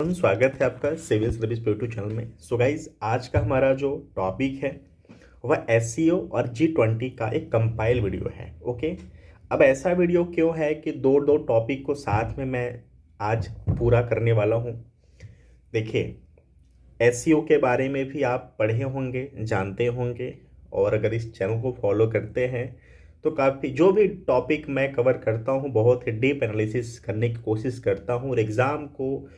स्वागत है आपका सिविल सर्विस यूट्यूब चैनल में। सो गाइज, आज का हमारा जो टॉपिक है वह एसईओ और G20 का एक कंपाइल वीडियो है। ओके, अब ऐसा वीडियो क्यों है कि दो दो टॉपिक को साथ में मैं आज पूरा करने वाला हूँ। देखिए, एसईओ के बारे में भी आप पढ़े होंगे, जानते होंगे, और अगर इस चैनल को फॉलो करते हैं तो काफ़ी जो भी टॉपिक मैं कवर करता हूँ बहुत ही डीप एनालिसिस करने की कोशिश करता हूँ, और एग्ज़ाम को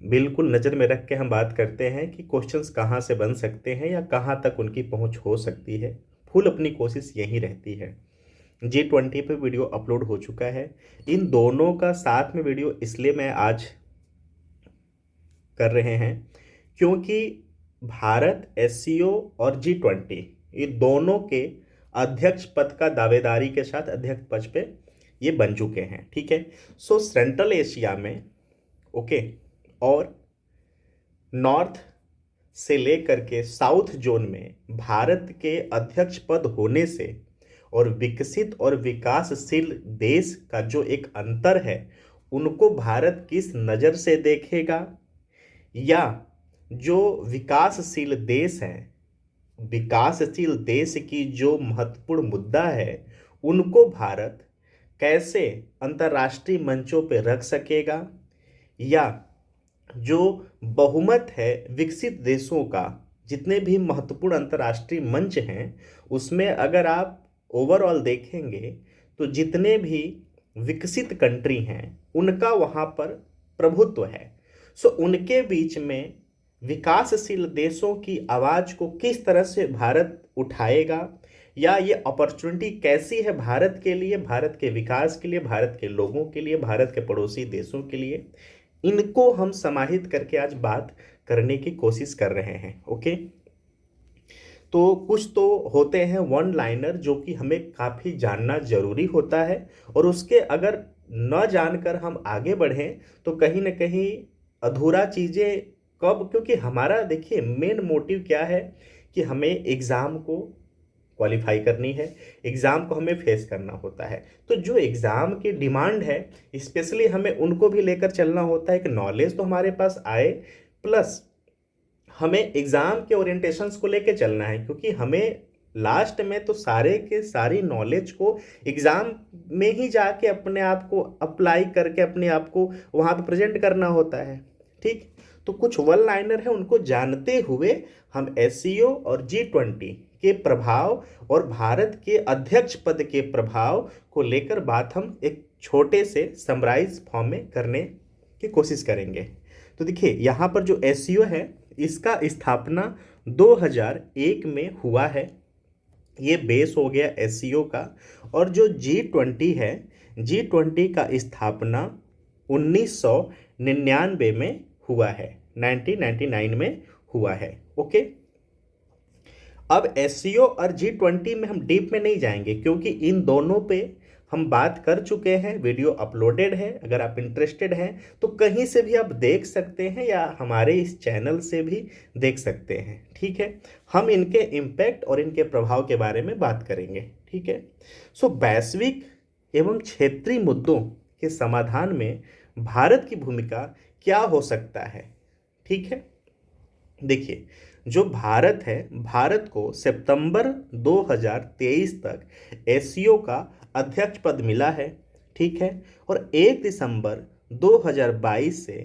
बिल्कुल नज़र में रख के हम बात करते हैं कि क्वेश्चंस कहाँ से बन सकते हैं या कहाँ तक उनकी पहुँच हो सकती है। फुल अपनी कोशिश यही रहती है। G20 पे वीडियो अपलोड हो चुका है। इन दोनों का साथ में वीडियो इसलिए मैं आज कर रहे हैं क्योंकि भारत एससीओ और G20 ये दोनों के अध्यक्ष पद का दावेदारी के साथ अध्यक्ष पद पे ये बन चुके हैं। ठीक है, सो सेंट्रल एशिया में ओके और नॉर्थ से लेकर के साउथ जोन में भारत के अध्यक्ष पद होने से और विकसित और विकासशील देश का जो एक अंतर है उनको भारत किस नज़र से देखेगा, या जो विकासशील देश है, विकासशील देश की जो महत्वपूर्ण मुद्दा है उनको भारत कैसे अंतर्राष्ट्रीय मंचों पर रख सकेगा, या जो बहुमत है विकसित देशों का, जितने भी महत्वपूर्ण अंतर्राष्ट्रीय मंच हैं उसमें अगर आप ओवरऑल देखेंगे तो जितने भी विकसित कंट्री हैं उनका वहाँ पर प्रभुत्व है। सो उनके बीच में विकासशील देशों की आवाज़ को किस तरह से भारत उठाएगा, या ये अपॉर्चुनिटी कैसी है भारत के लिए, भारत के विकास के लिए, भारत के लोगों के लिए, भारत के पड़ोसी देशों के लिए, इनको हम समाहित करके आज बात करने की कोशिश कर रहे हैं। ओके, तो कुछ तो होते हैं वन लाइनर जो कि हमें काफ़ी जानना जरूरी होता है, और उसके अगर न जानकर हम आगे बढ़ें तो कहीं ना कहीं अधूरा चीज़ें कब, क्योंकि हमारा देखिए मेन मोटिव क्या है कि हमें एग्ज़ाम को क्वालिफाई करनी है, एग्ज़ाम को हमें फेस करना होता है। तो जो एग्ज़ाम की डिमांड है स्पेशली हमें उनको भी लेकर चलना होता है कि नॉलेज तो हमारे पास आए, प्लस हमें एग्ज़ाम के ओरिएंटेशंस को लेकर चलना है, क्योंकि हमें लास्ट में तो सारे के सारी नॉलेज को एग्ज़ाम में ही जाके अपने आप को अप्लाई करके अपने आप को वहाँ पे प्रेजेंट करना होता है। ठीक, तो कुछ वन लाइनर है उनको जानते हुए हम एससीओ और G20 के प्रभाव और भारत के अध्यक्ष पद के प्रभाव को लेकर बात हम एक छोटे से समराइज फॉर्म में करने की कोशिश करेंगे। तो देखिए यहाँ पर जो एससीओ है इसका स्थापना 2001 में हुआ है, ये बेस हो गया एससीओ का। और जो G20 है, G20 का स्थापना 1999 में हुआ है, 1999 में हुआ है। ओके, अब एससीओ और G20 में हम डीप में नहीं जाएंगे क्योंकि इन दोनों पे हम बात कर चुके हैं, वीडियो अपलोडेड है। अगर आप इंटरेस्टेड हैं तो कहीं से भी आप देख सकते हैं या हमारे इस चैनल से भी देख सकते हैं। ठीक है, हम इनके इम्पैक्ट और इनके प्रभाव के बारे में बात करेंगे। ठीक है, सो वैश्विक एवं क्षेत्रीय मुद्दों के समाधान में भारत की भूमिका क्या हो सकता है। ठीक है, देखिए जो भारत है, भारत को सितंबर 2023 तक एससीओ का अध्यक्ष पद मिला है। ठीक है, और 1 दिसंबर 2022 से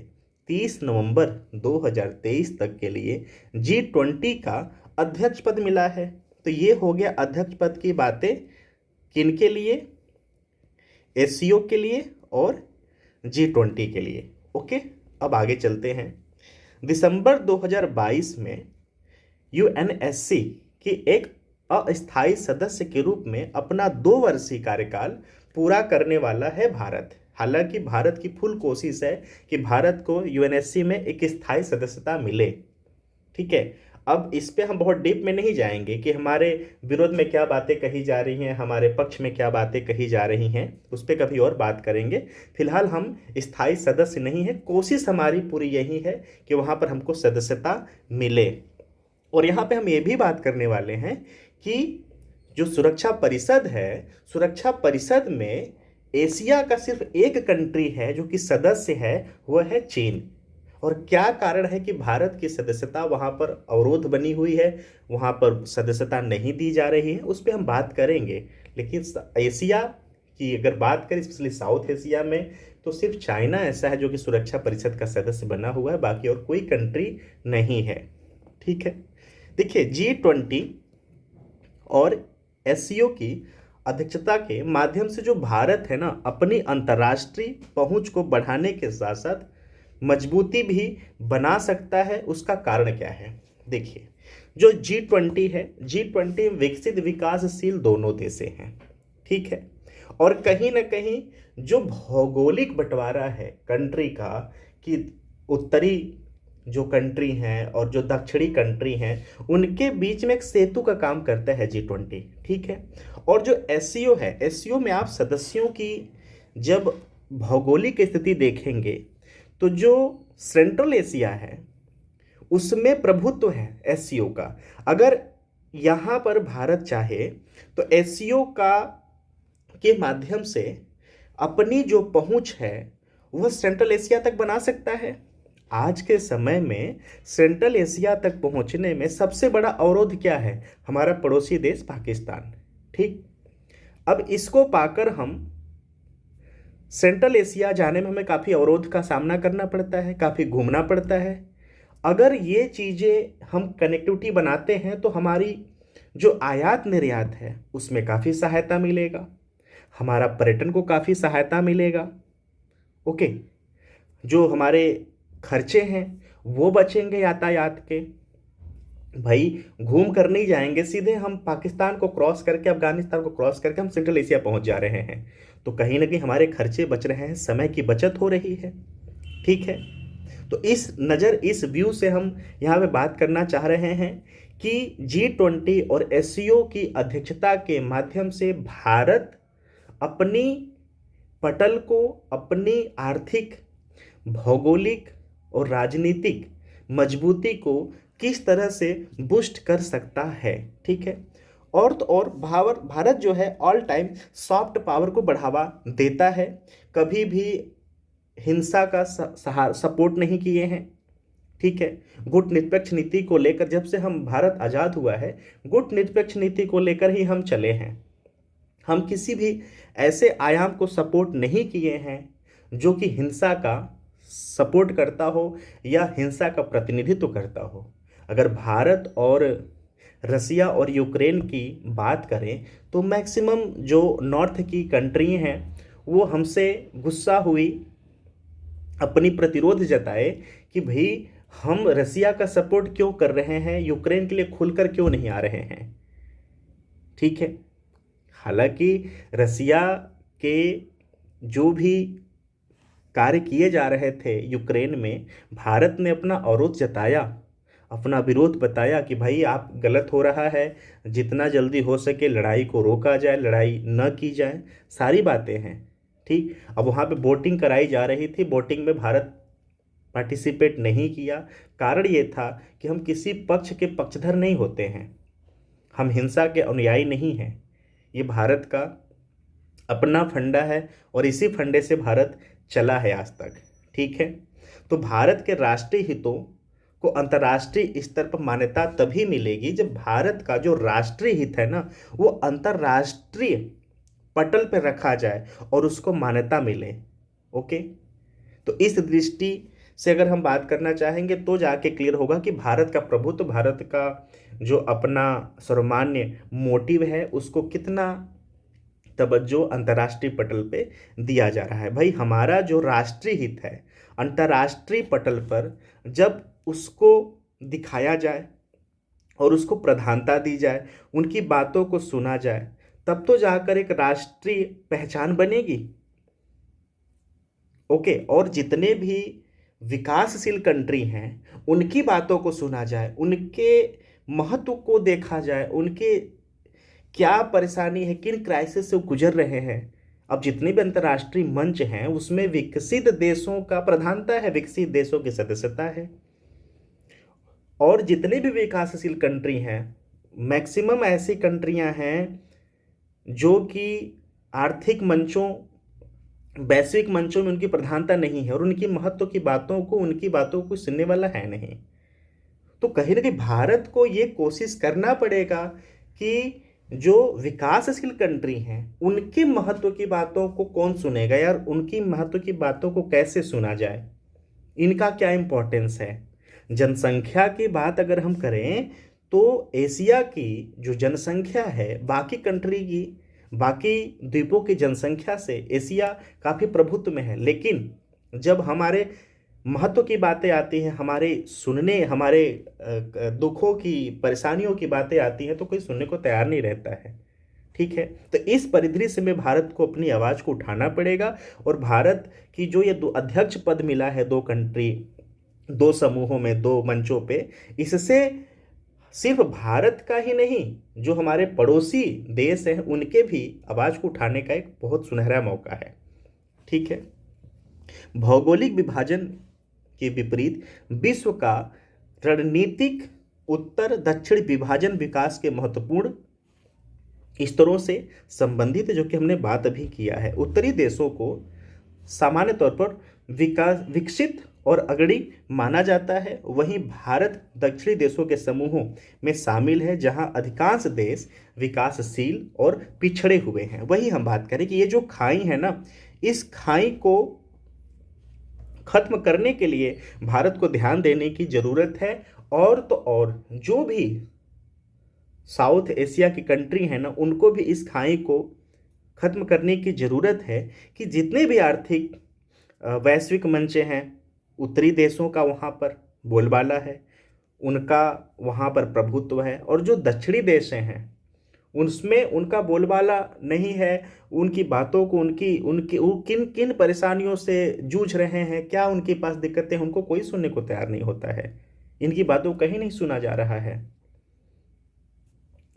30 नवंबर 2023 तक के लिए G20 का अध्यक्ष पद मिला है। तो ये हो गया अध्यक्ष पद की बातें, किनके लिए, एससीओ के लिए और G20 के लिए। ओके, अब आगे चलते हैं। दिसंबर 2022 में यूएनएससी की एक अस्थायी सदस्य के रूप में अपना 2 वर्षीय कार्यकाल पूरा करने वाला है भारत। हालांकि भारत की फुल कोशिश है कि भारत को यूएनएससी में एक स्थायी सदस्यता मिले। ठीक है, अब इस पे हम बहुत डीप में नहीं जाएंगे कि हमारे विरोध में क्या बातें कही जा रही हैं, हमारे पक्ष में क्या बातें कही जा रही हैं, उस पर कभी और बात करेंगे। फिलहाल हम स्थायी सदस्य नहीं है, कोशिश हमारी पूरी यही है कि वहाँ पर हमको सदस्यता मिले। और यहाँ पे हम ये भी बात करने वाले हैं कि जो सुरक्षा परिषद है, सुरक्षा परिषद में एशिया का सिर्फ एक कंट्री है जो कि सदस्य है, वह है चीन। और क्या कारण है कि भारत की सदस्यता वहाँ पर अवरोध बनी हुई है, वहाँ पर सदस्यता नहीं दी जा रही है, उस पर हम बात करेंगे। लेकिन एशिया की अगर बात करें, स्पेशली साउथ एशिया में, तो सिर्फ चाइना ऐसा है जो कि सुरक्षा परिषद का सदस्य बना हुआ है, बाकी और कोई कंट्री नहीं है। ठीक है, देखिए G20 और एससीओ की अध्यक्षता के माध्यम से जो भारत है ना, अपनी अंतर्राष्ट्रीय पहुंच को बढ़ाने के साथ साथ मजबूती भी बना सकता है। उसका कारण क्या है? देखिए, जो G20 है, G20 विकसित विकासशील दोनों देशें हैं, ठीक है। और कहीं ना कहीं जो भौगोलिक बंटवारा है कंट्री का, कि उत्तरी जो कंट्री हैं और जो दक्षिणी कंट्री हैं, उनके बीच में एक सेतु का काम करता है G20, ठीक है। और जो एससीओ है, एससीओ में आप सदस्यों की जब भौगोलिक स्थिति देखेंगे तो जो सेंट्रल एशिया है उसमें प्रभुत्व है एससीओ का। अगर यहाँ पर भारत चाहे तो एससीओ का के माध्यम से अपनी जो पहुंच है वह सेंट्रल एशिया तक बना सकता है। आज के समय में सेंट्रल एशिया तक पहुंचने में सबसे बड़ा अवरोध क्या है? हमारा पड़ोसी देश पाकिस्तान, ठीक। अब इसको पाकर हम सेंट्रल एशिया जाने में हमें काफ़ी अवरोध का सामना करना पड़ता है, काफ़ी घूमना पड़ता है। अगर ये चीज़ें हम कनेक्टिविटी बनाते हैं तो हमारी जो आयात निर्यात है उसमें काफ़ी सहायता मिलेगा, हमारा पर्यटन को काफ़ी सहायता मिलेगा। ओके, जो हमारे खर्चे हैं वो बचेंगे यातायात के। भाई घूम कर नहीं जाएंगे, सीधे हम पाकिस्तान को क्रॉस करके, अफगानिस्तान को क्रॉस करके हम सेंट्रल एशिया पहुंच जा रहे हैं, तो कहीं ना कहीं हमारे खर्चे बच रहे हैं, समय की बचत हो रही है, ठीक है। तो इस व्यू से हम यहाँ पे बात करना चाह रहे हैं कि G20 और एससीओ की अध्यक्षता के माध्यम से भारत अपनी पटल को, अपनी आर्थिक, भौगोलिक और राजनीतिक मजबूती को किस तरह से बूस्ट कर सकता है, ठीक है। और तो और भारत जो है ऑल टाइम सॉफ्ट पावर को बढ़ावा देता है, कभी भी हिंसा का सपोर्ट नहीं किए हैं, ठीक है। गुट निरपेक्ष नीति को लेकर, जब से हम भारत आज़ाद हुआ है, गुट निरपेक्ष नीति को लेकर ही हम चले हैं। हम किसी भी ऐसे आयाम को सपोर्ट नहीं किए हैं जो कि हिंसा का सपोर्ट करता हो या हिंसा का प्रतिनिधित्व करता हो। अगर भारत और रसिया और यूक्रेन की बात करें तो मैक्सिमम जो नॉर्थ की कंट्री हैं वो हमसे गुस्सा हुई, अपनी प्रतिरोध जताए कि भाई हम रसिया का सपोर्ट क्यों कर रहे हैं, यूक्रेन के लिए खुलकर क्यों नहीं आ रहे हैं, ठीक है। हालांकि रसिया के जो भी कार्य किए जा रहे थे यूक्रेन में, भारत ने अपना अवरोध जताया, अपना विरोध बताया कि भाई आप गलत हो रहा है, जितना जल्दी हो सके लड़ाई को रोका जाए, लड़ाई न की जाए, सारी बातें हैं, ठीक। अब वहाँ पे वोटिंग कराई जा रही थी, वोटिंग में भारत पार्टिसिपेट नहीं किया। कारण ये था कि हम किसी पक्ष के पक्षधर नहीं होते हैं, हम हिंसा के अनुयायी नहीं हैं। ये भारत का अपना फंडा है और इसी फंडे से भारत चला है आज तक, ठीक है। तो भारत के राष्ट्रीय हितों को अंतर्राष्ट्रीय स्तर पर मान्यता तभी मिलेगी जब भारत का जो राष्ट्रीय हित है ना, वो अंतर्राष्ट्रीय पटल पर रखा जाए और उसको मान्यता मिले। ओके, तो इस दृष्टि से अगर हम बात करना चाहेंगे तो जाके क्लियर होगा कि भारत का प्रभुत्व, भारत का जो अपना सर्वमान्य मोटिव है उसको कितना तवज्जो अंतर्राष्ट्रीय पटल पे दिया जा रहा है। भाई हमारा जो राष्ट्रीय हित है अंतर्राष्ट्रीय पटल पर जब उसको दिखाया जाए और उसको प्रधानता दी जाए, उनकी बातों को सुना जाए, तब तो जाकर एक राष्ट्रीय पहचान बनेगी। ओके, और जितने भी विकासशील कंट्री हैं उनकी बातों को सुना जाए, उनके महत्व को देखा जाए, उनके क्या परेशानी है, किन क्राइसिस से वो गुजर रहे हैं। अब जितने भी अंतर्राष्ट्रीय मंच हैं उसमें विकसित देशों का प्रधानता है, विकसित देशों की सदस्यता है, और जितने भी विकासशील कंट्री हैं मैक्सिमम ऐसी कंट्रियां हैं जो कि आर्थिक मंचों वैश्विक मंचों में उनकी प्रधानता नहीं है और उनकी महत्व की बातों को, उनकी बातों को सुनने वाला है नहीं। तो कहीं ना कहीं भारत को ये कोशिश करना पड़ेगा कि जो विकासशील कंट्री हैं उनके महत्व की बातों को कौन सुनेगा यार, उनकी महत्व की बातों को कैसे सुना जाए, इनका क्या इम्पोर्टेंस है। जनसंख्या की बात अगर हम करें तो एशिया की जो जनसंख्या है बाकी कंट्री की, बाकी द्वीपों की जनसंख्या से एशिया काफ़ी प्रभुत्व में है, लेकिन जब हमारे महत्व की बातें आती हैं, हमारे सुनने, हमारे दुखों की, परेशानियों की बातें आती हैं तो कोई सुनने को तैयार नहीं रहता है। ठीक है, तो इस परिदृश्य में भारत को अपनी आवाज़ को उठाना पड़ेगा। और भारत की जो ये दो अध्यक्ष पद मिला है, दो कंट्री, दो समूहों में, दो मंचों पे, इससे सिर्फ भारत का ही नहीं, जो हमारे पड़ोसी देश हैं उनके भी आवाज़ को उठाने का एक बहुत सुनहरा मौका है। ठीक है, भौगोलिक विभाजन के विपरीत विश्व का रणनीतिक उत्तर दक्षिण विभाजन विकास के महत्वपूर्ण स्तरों से संबंधित, जो कि हमने बात अभी किया है। उत्तरी देशों को सामान्य तौर पर विकसित और अग्रणी माना जाता है, वहीं भारत दक्षिणी देशों के समूहों में शामिल है जहां अधिकांश देश विकासशील और पिछड़े हुए हैं। वही हम बात करें कि ये जो खाई है ना, इस खाई को खत्म करने के लिए भारत को ध्यान देने की जरूरत है। और तो और जो भी साउथ एशिया की कंट्री है ना, उनको भी इस खाई को खत्म करने की जरूरत है कि जितने भी आर्थिक वैश्विक मंचे हैं, उत्तरी देशों का वहाँ पर बोलबाला है, उनका वहाँ पर प्रभुत्व है, और जो दक्षिणी देश हैं उसमें उनका बोलबाला नहीं है। उनकी बातों को, उनकी उनकी वो किन किन परेशानियों से जूझ रहे हैं, क्या उनके पास दिक्कतें, उनको कोई सुनने को तैयार नहीं होता है। इनकी बातों को कहीं नहीं सुना जा रहा है।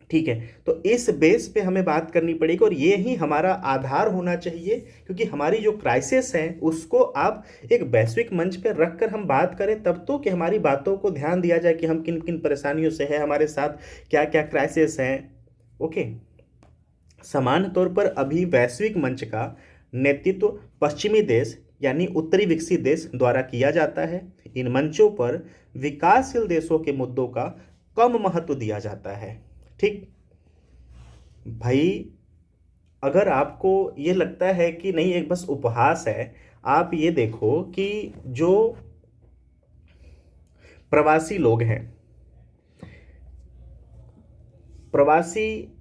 ठीक है, तो इस बेस पे हमें बात करनी पड़ेगी और ये ही हमारा आधार होना चाहिए, क्योंकि हमारी जो क्राइसिस है उसको आप एक वैश्विक मंच पे रख कर हम बात करें, तब तो कि हमारी बातों को ध्यान दिया जाए कि हम किन किन परेशानियों से है, हमारे साथ क्या क्या क्राइसिस हैं। ओके, सामान्य तौर पर अभी वैश्विक मंच का नेतृत्व पश्चिमी देश यानी उत्तरी विकसित देश द्वारा किया जाता है। इन मंचों पर विकासशील देशों के मुद्दों का कम महत्व दिया जाता है। ठीक भाई, अगर आपको ये लगता है कि नहीं एक बस उपहास है, आप ये देखो कि जो प्रवासी लोग हैं, प्रवासी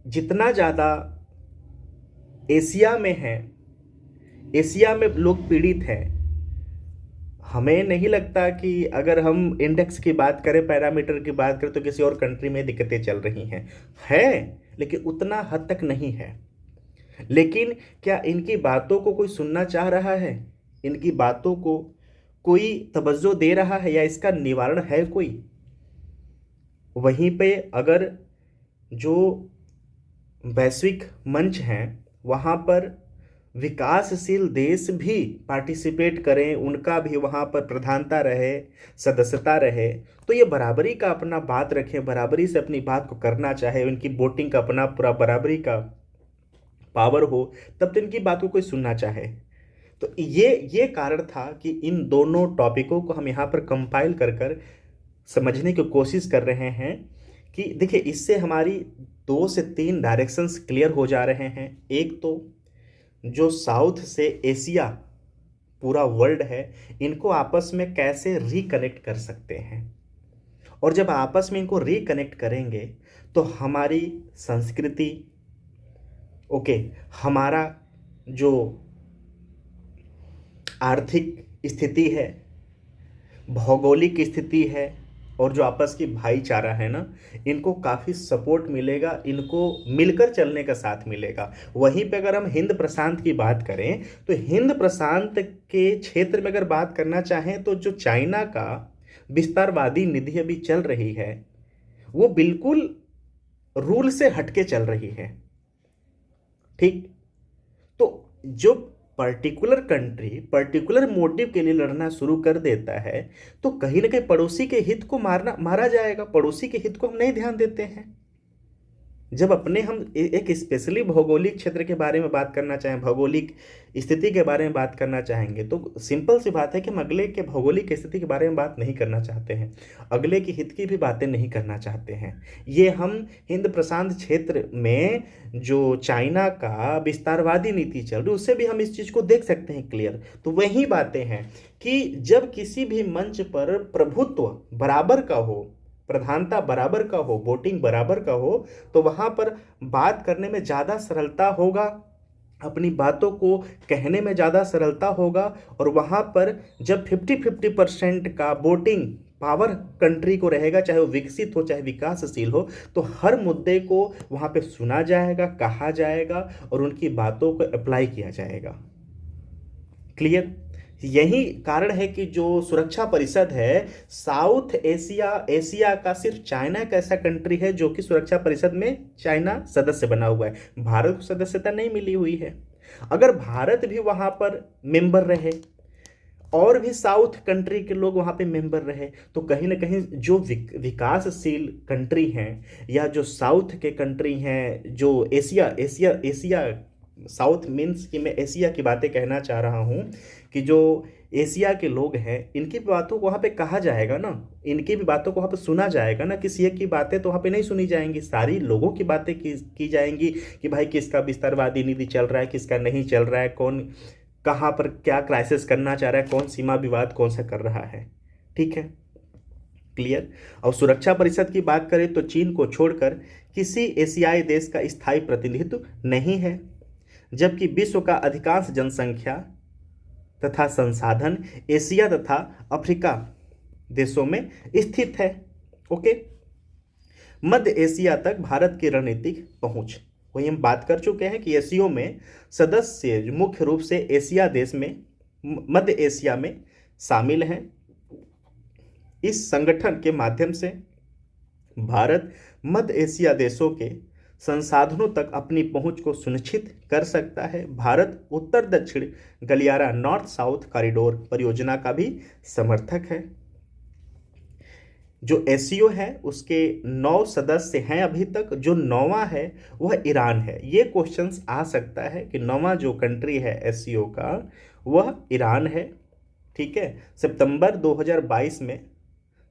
जितना ज़्यादा एशिया में है, एशिया में लोग पीड़ित हैं। हमें नहीं लगता कि अगर हम इंडेक्स की बात करें, पैरामीटर की बात करें, तो किसी और कंट्री में दिक्कतें चल रही हैं, है, लेकिन उतना हद तक नहीं है। लेकिन क्या इनकी बातों को कोई सुनना चाह रहा है? इनकी बातों को कोई तवज्जो दे रहा है या इसका निवारण है कोई? वहीं पे अगर जो वैश्विक मंच हैं वहाँ पर विकासशील देश भी पार्टिसिपेट करें, उनका भी वहाँ पर प्रधानता रहे, सदस्यता रहे, तो ये बराबरी का अपना बात रखें, बराबरी से अपनी बात को करना चाहे, उनकी वोटिंग का अपना पूरा बराबरी का पावर हो, तब तो इनकी बात को कोई सुनना चाहे। तो ये कारण था कि इन दोनों टॉपिकों को हम यहाँ पर कंपाइल कर कर समझने की कोशिश कर रहे हैं कि देखिए, इससे हमारी 2 से 3 डायरेक्शंस क्लियर हो जा रहे हैं। एक तो जो साउथ से एशिया पूरा वर्ल्ड है, इनको आपस में कैसे रिकनेक्ट कर सकते हैं, और जब आपस में इनको रिकनेक्ट करेंगे तो हमारी संस्कृति, ओके, हमारा जो आर्थिक स्थिति है, भौगोलिक स्थिति है, और जो आपस की भाईचारा है ना, इनको काफ़ी सपोर्ट मिलेगा, इनको मिलकर चलने का साथ मिलेगा। वहीं पे अगर हम हिंद प्रशांत की बात करें तो हिंद प्रशांत के क्षेत्र में अगर बात करना चाहें तो जो चाइना का विस्तारवादी नीति अभी चल रही है वो बिल्कुल रूल से हटके चल रही है। ठीक, तो जो पर्टिकुलर कंट्री पर्टिकुलर मोटिव के लिए लड़ना शुरू कर देता है तो कहीं ना कहीं पड़ोसी के हित को मारा जाएगा। पड़ोसी के हित को हम नहीं ध्यान देते हैं। जब अपने हम एक स्पेशली भौगोलिक क्षेत्र के बारे में बात करना चाहें, भौगोलिक स्थिति के बारे में बात करना चाहेंगे, तो सिंपल सी बात है कि हम अगले के भौगोलिक स्थिति के बारे में बात नहीं करना चाहते हैं, अगले की हित की भी बातें नहीं करना चाहते हैं। ये हम हिंद प्रशांत क्षेत्र में जो चाइना का विस्तारवादी नीति चल रही, उससे भी हम इस चीज़ को देख सकते हैं क्लियर। तो वही बातें हैं कि जब किसी भी मंच पर प्रभुत्व बराबर का हो, प्रधानता बराबर का हो, वोटिंग बराबर का हो, तो वहाँ पर बात करने में ज़्यादा सरलता होगा, अपनी बातों को कहने में ज़्यादा सरलता होगा। और वहाँ पर जब 50-50% का वोटिंग पावर कंट्री को रहेगा, चाहे वो विकसित हो चाहे विकासशील हो, तो हर मुद्दे को वहाँ पे सुना जाएगा, कहा जाएगा और उनकी बातों को अप्लाई किया जाएगा। क्लियर? यही कारण है कि जो सुरक्षा परिषद है, साउथ एशिया का सिर्फ चाइना एक ऐसा कंट्री है जो कि सुरक्षा परिषद में चाइना सदस्य बना हुआ है। भारत को सदस्यता नहीं मिली हुई है। अगर भारत भी वहां पर मेंबर रहे और भी साउथ कंट्री के लोग वहां पे मेंबर रहे, तो कहीं ना कहीं जो विकासशील कंट्री हैं या जो साउथ के कंट्री हैं, जो Asia Asia Asia south means कि मैं एशिया की बातें कहना चाह रहा हूँ कि जो एशिया के लोग हैं, इनकी बातों को वहाँ पे कहा जाएगा ना, इनकी भी बातों को वहाँ पे सुना जाएगा ना। किसी एक की बातें तो वहाँ पे नहीं सुनी जाएंगी, सारी लोगों की बातें की जाएंगी कि भाई किसका विस्तारवादी नीति चल रहा है, किसका नहीं चल रहा है, कौन कहाँ पर क्या क्राइसिस करना चाह रहा है, कौन सीमा विवाद कौन सा कर रहा है। ठीक है, क्लियर? और सुरक्षा परिषद की बात करें तो चीन को छोड़कर किसी एशियाई देश का स्थायी प्रतिनिधित्व नहीं है, जबकि विश्व का अधिकांश जनसंख्या तथा संसाधन एशिया तथा अफ्रीका देशों में स्थित है। ओके, मध्य एशिया तक भारत की रणनीतिक पहुंच, वही हम बात कर चुके हैं कि एशियो में सदस्य मुख्य रूप से एशिया देश में, मध्य एशिया में शामिल हैं। इस संगठन के माध्यम से भारत मध्य एशिया देशों के संसाधनों तक अपनी पहुंच को सुनिश्चित कर सकता है। भारत उत्तर दक्षिण गलियारा नॉर्थ साउथ कॉरिडोर परियोजना का भी समर्थक है। जो एससीओ है उसके 9 सदस्य हैं अभी तक, जो 9वां है वह ईरान है। ये क्वेश्चंस आ सकता है कि 9वां जो कंट्री है एससीओ का वह ईरान है। ठीक है, सितंबर 2022 में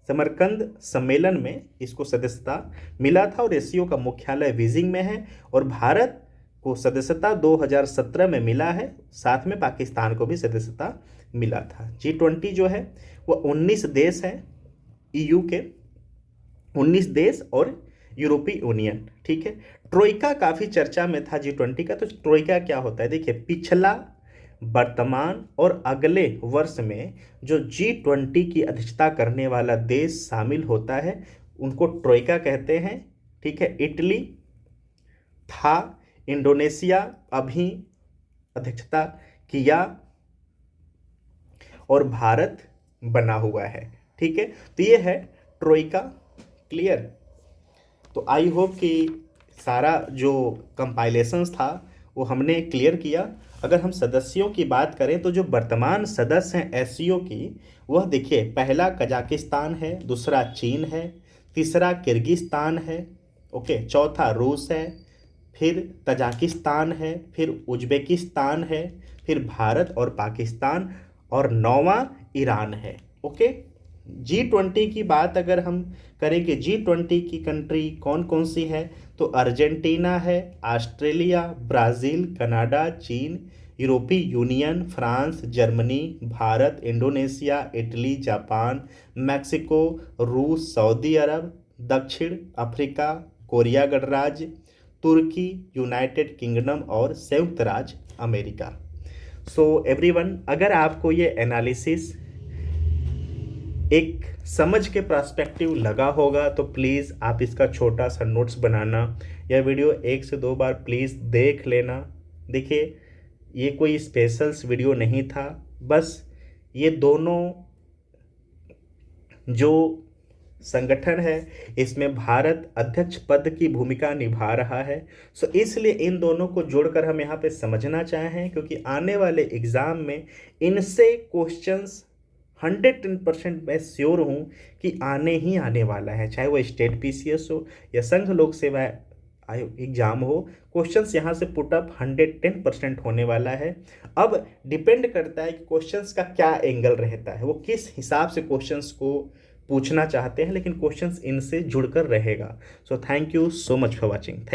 समरकंद सम्मेलन में इसको सदस्यता मिला था और एससीओ का मुख्यालय बीजिंग में है। और भारत को सदस्यता 2017 में मिला है, साथ में पाकिस्तान को भी सदस्यता मिला था। G20 जो है वह 19 देश हैं, EU के 19 देश और यूरोपीय यूनियन। ठीक है, ट्रोइका काफ़ी चर्चा में था G20 का। तो ट्रोइका क्या होता है, देखिए पिछला, वर्तमान और अगले वर्ष में जो G20 की अध्यक्षता करने वाला देश शामिल होता है उनको ट्रोइका कहते हैं। ठीक है, इटली था, इंडोनेशिया अभी अध्यक्षता किया और भारत बना हुआ है। ठीक है, तो ये है ट्रोइका। क्लियर? तो आई होप कि सारा जो कंपाइलेशंस था वो हमने क्लियर किया। अगर हम सदस्यों की बात करें तो जो वर्तमान सदस्य हैं एससीओ की, वह देखिए पहला कजाकिस्तान है, दूसरा चीन है, तीसरा किर्गिस्तान है, ओके, चौथा रूस है, फिर तजाकिस्तान है, फिर उज्बेकिस्तान है, फिर भारत और पाकिस्तान और 9वां ईरान है। ओके, G20 की बात अगर हम करें कि G20 की कंट्री कौन कौन सी है, तो अर्जेंटीना है, ऑस्ट्रेलिया, ब्राज़ील, कनाडा, चीन, यूरोपीय union, France, Germany, Bharat, Indonesia, Italy, Japan, Mexico, रूस, सऊदी अरब, दक्षिण अफ्रीका, कोरिया गणराज्य, तुर्की, यूनाइटेड किंगडम और संयुक्त राज्य अमेरिका। सो एवरीवन, अगर आपको ये एनालिसिस एक समझ के पर्सपेक्टिव लगा होगा तो प्लीज़ आप इसका छोटा सा नोट्स बनाना, यह वीडियो 1 से 2 बार प्लीज़ देख लेना। देखिए ये कोई स्पेशल्स वीडियो नहीं था, बस ये दोनों जो संगठन है इसमें भारत अध्यक्ष पद की भूमिका निभा रहा है। सो इसलिए इन दोनों को जोड़कर हम यहाँ पे समझना चाहें, क्योंकि आने वाले एग्ज़ाम में इनसे क्वेश्चंस 110% मैं श्योर हूँ कि आने ही आने वाला है, चाहे वो स्टेट PCS हो या संघ लोक सेवा एग्जाम हो, क्वेश्चंस यहाँ से पुटअप 110% होने वाला है। अब डिपेंड करता है कि क्वेश्चंस का क्या एंगल रहता है, वो किस हिसाब से क्वेश्चंस को पूछना चाहते हैं, लेकिन क्वेश्चंस इनसे जुड़कर रहेगा। So thank you so much for watching. Thank